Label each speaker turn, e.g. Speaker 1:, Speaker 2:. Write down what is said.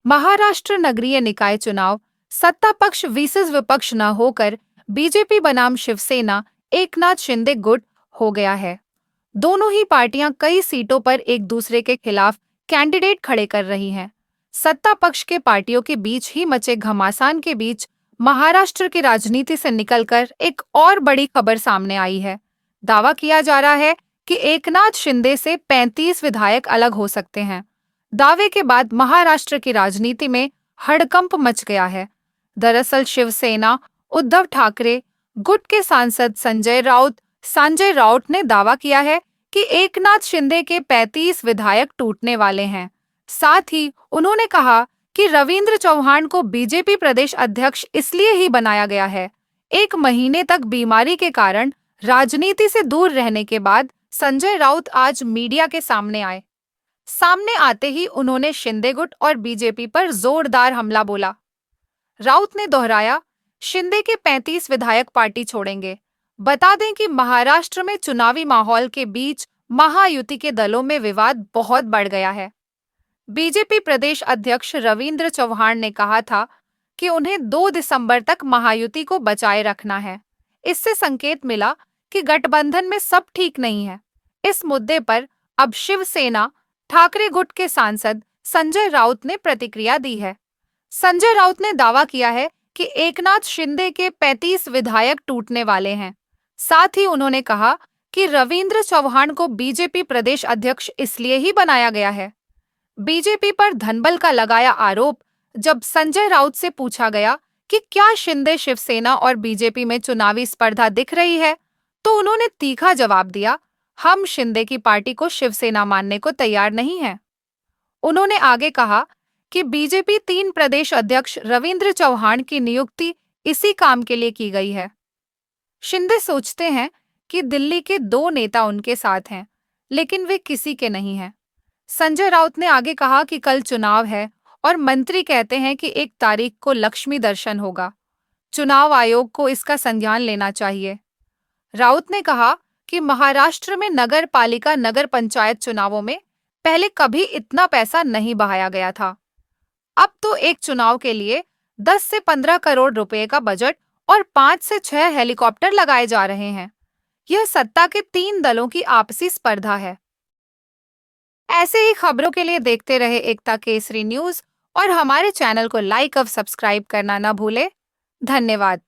Speaker 1: महाराष्ट्र नगरीय निकाय चुनाव सत्ता पक्ष वर्सेस विपक्ष न होकर बीजेपी बनाम शिवसेना एकनाथ शिंदे गुट हो गया है। दोनों ही पार्टियां कई सीटों पर एक दूसरे के खिलाफ कैंडिडेट खड़े कर रही हैं। सत्ता पक्ष के पार्टियों के बीच ही मचे घमासान के बीच महाराष्ट्र की राजनीति से निकलकर एक और बड़ी खबर सामने आई है। दावा किया जा रहा है कि एकनाथ शिंदे से 35 विधायक अलग हो सकते हैं। दावे के बाद महाराष्ट्र की राजनीति में हड़कंप मच गया है। दरअसल शिवसेना उद्धव ठाकरे गुट के सांसद संजय राउत ने दावा किया है कि एकनाथ शिंदे के 35 विधायक टूटने वाले हैं। साथ ही उन्होंने कहा कि रविंद्र चौहान को बीजेपी प्रदेश अध्यक्ष इसलिए ही बनाया गया है। एक महीने तक बीमारी के कारण राजनीति से दूर रहने के बाद संजय राउत आज मीडिया के सामने आते ही उन्होंने शिंदे गुट और बीजेपी पर जोरदार हमला बोला। राउत ने दोहराया, शिंदे के 35 विधायक पार्टी छोड़ेंगे। बता दें कि महाराष्ट्र में चुनावी माहौल के बीच महायुति के दलों में विवाद बहुत बढ़ गया है। बीजेपी प्रदेश अध्यक्ष रविंद्र चौहान ने कहा था कि उन्हें 2 दिसंबर तक महायुति को बचाए रखना है। इससे संकेत मिला कि गठबंधन में सब ठीक नहीं है। इस मुद्दे पर अब शिवसेना ठाकरे गुट के सांसद संजय राउत ने प्रतिक्रिया दी है। संजय राउत ने दावा किया है कि एकनाथ शिंदे के 35 विधायक टूटने वाले हैं। साथ ही उन्होंने कहा कि रविंद्र चौहान को बीजेपी प्रदेश अध्यक्ष इसलिए ही बनाया गया है। बीजेपी पर धनबल का लगाया आरोप। जब संजय राउत से पूछा गया कि क्या शिंदे शिवसेना और बीजेपी में चुनावी स्पर्धा दिख रही है, तो उन्होंने तीखा जवाब दिया, हम शिंदे की पार्टी को शिवसेना मानने को तैयार नहीं हैं। उन्होंने आगे कहा कि बीजेपी 3 प्रदेश अध्यक्ष रविंद्र चौहान की नियुक्ति इसी काम के लिए की गई है। शिंदे सोचते हैं कि दिल्ली के 2 नेता उनके साथ हैं, लेकिन वे किसी के नहीं हैं। संजय राउत ने आगे कहा कि कल चुनाव है और मंत्री कहते हैं कि 1 तारीख को लक्ष्मी दर्शन होगा। चुनाव आयोग को इसका संज्ञान लेना चाहिए। राउत ने कहा कि महाराष्ट्र में नगर पालिका नगर पंचायत चुनावों में पहले कभी इतना पैसा नहीं बहाया गया था। अब तो एक चुनाव के लिए 10 से 15 करोड़ रुपए का बजट और 5 से 6 हेलीकॉप्टर लगाए जा रहे हैं। यह सत्ता के 3 दलों की आपसी स्पर्धा है। ऐसे ही खबरों के लिए देखते रहे एकता केसरी न्यूज और हमारे चैनल को लाइक और सब्सक्राइब करना न भूले। धन्यवाद।